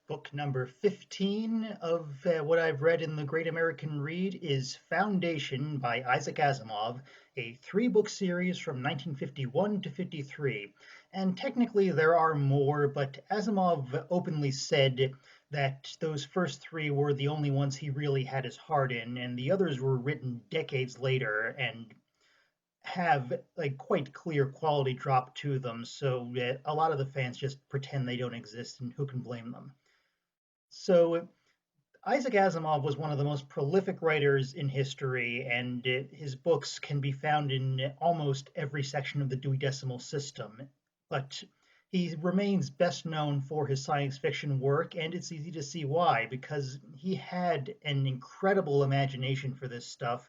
Book number 15 of what I've read in the Great American Read is Foundation by Isaac Asimov, a three-book series from 1951 to 53. And technically there are more, but Asimov openly said that those first three were the only ones he really had his heart in, and the others were written decades later and have like quite clear quality drop to them. So a lot of the fans just pretend they don't exist, and who can blame them? So Isaac Asimov was one of the most prolific writers in history, and his books can be found in almost every section of the Dewey Decimal System. But he remains best known for his science fiction work, and it's easy to see why, because he had an incredible imagination for this stuff,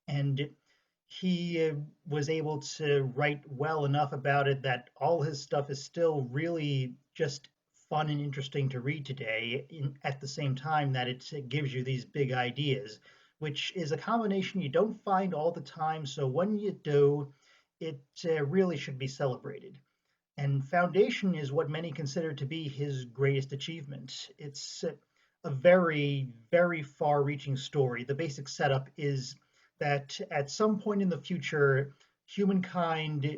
and he was able to write well enough about it that all his stuff is still really just fun and interesting to read today at the same time that it gives you these big ideas, which is a combination you don't find all the time. So when you do, it really should be celebrated. And Foundation is what many consider to be his greatest achievement. It's a very, very far reaching story. The basic setup is that at some point in the future, humankind,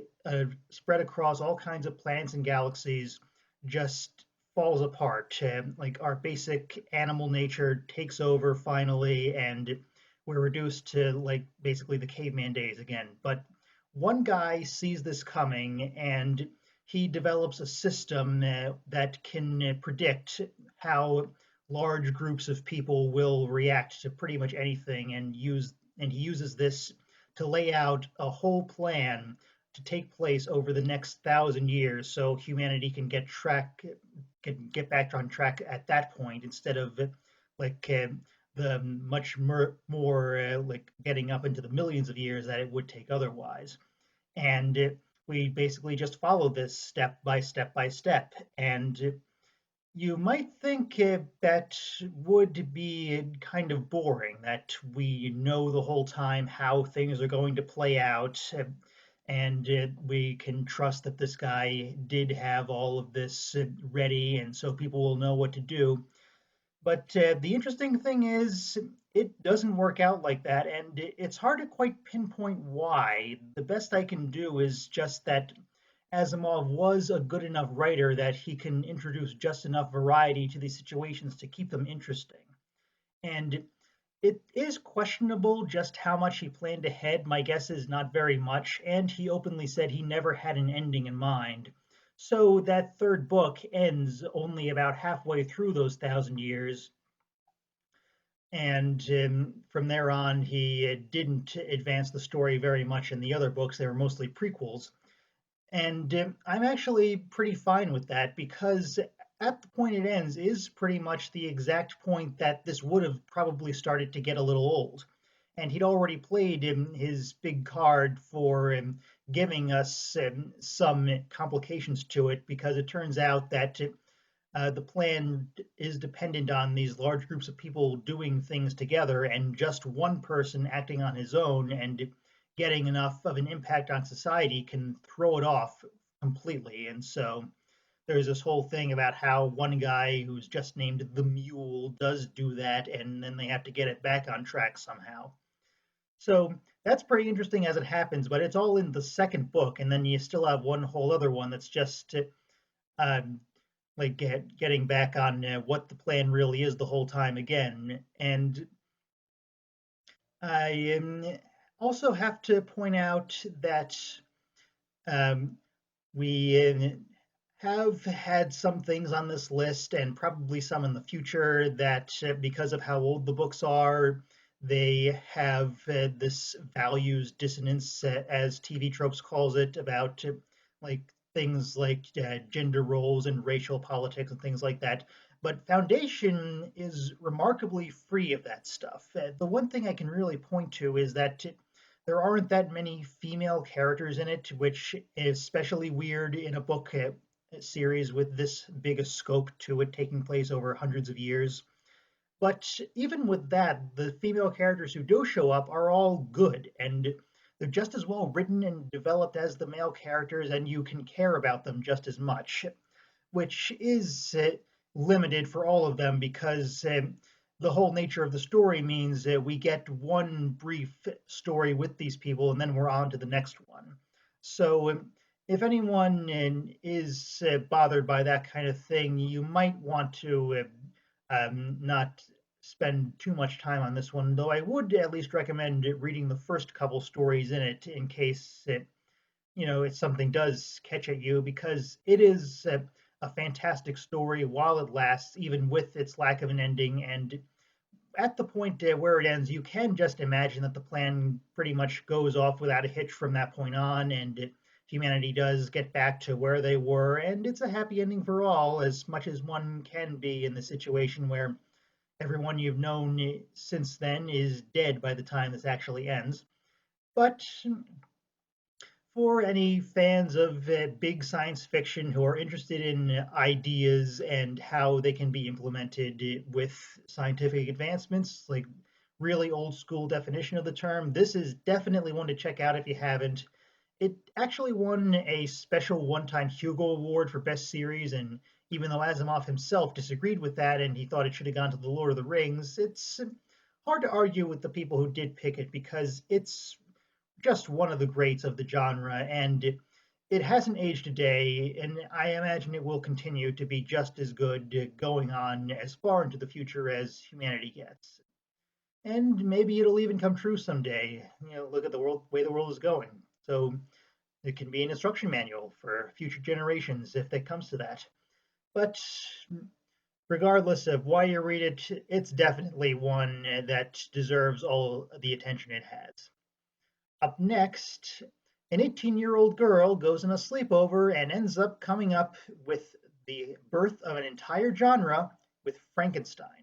spread across all kinds of planets and galaxies, just falls apart. Like our basic animal nature takes over finally, and we're reduced to like basically the caveman days again. But one guy sees this coming, and he develops a system that can predict how large groups of people will react to pretty much anything, and he uses this to lay out a whole plan to take place over the next 1,000 years, so humanity can get back on track at that point instead of like the much more like getting up into the millions of years that it would take otherwise. And we basically just follow this step by step by step. And you might think that would be kind of boring, that we know the whole time how things are going to play out, and we can trust that this guy did have all of this ready, and so people will know what to do. But the interesting thing is, it doesn't work out like that, and it's hard to quite pinpoint why. The best I can do is just that Asimov was a good enough writer that he can introduce just enough variety to these situations to keep them interesting. And it is questionable just how much he planned ahead. My guess is not very much, and he openly said he never had an ending in mind. So that third book ends only about halfway through those 1,000 years, and from there on, he didn't advance the story very much in the other books. They were mostly prequels. And I'm actually pretty fine with that because at the point it ends is pretty much the exact point that this would have probably started to get a little old. And he'd already played his big card for giving us some complications to it, because it turns out that the plan is dependent on these large groups of people doing things together, and just one person acting on his own and getting enough of an impact on society can throw it off completely. And so there's this whole thing about how one guy who's just named the Mule does do that, and then they have to get it back on track somehow. So that's pretty interesting as it happens, but it's all in the second book, and then you still have one whole other one that's just um, like getting back on what the plan really is the whole time again. And I also have to point out that um, we have had some things on this list, and probably some in the future, that because of how old the books are, they have this values dissonance, as TV Tropes calls it, about like things like gender roles and racial politics and things like that. But Foundation is remarkably free of that stuff. The one thing I can really point to is that there aren't that many female characters in it, which is especially weird in a book series with this big a scope to it, taking place over hundreds of years. But even with that, the female characters who do show up are all good, and they're just as well written and developed as the male characters, and you can care about them just as much, which is limited for all of them because the whole nature of the story means that we get one brief story with these people and then we're on to the next one. So, if anyone is bothered by that kind of thing, you might want to not spend too much time on this one, though I would at least recommend reading the first couple stories in it in case if something does catch at you, because it is a fantastic story while it lasts, even with its lack of an ending. And at the point where it ends, you can just imagine that the plan pretty much goes off without a hitch from that point on, and humanity does get back to where they were, and it's a happy ending for all, as much as one can be in the situation where everyone you've known since then is dead by the time this actually ends. But for any fans of big science fiction who are interested in ideas and how they can be implemented with scientific advancements, like really old school definition of the term, this is definitely one to check out if you haven't. It actually won a special one time Hugo Award for Best Series, and even though Asimov himself disagreed with that and he thought it should have gone to The Lord of the Rings, it's hard to argue with the people who did pick it because it's just one of the greats of the genre, and it hasn't aged a day, and I imagine it will continue to be just as good going on as far into the future as humanity gets. And maybe it'll even come true someday. Look at the way the world is going. So it can be an instruction manual for future generations if that comes to that. But regardless of why you read it, it's definitely one that deserves all the attention it has. Up next, an 18-year-old girl goes on a sleepover and ends up coming up with the birth of an entire genre with Frankenstein.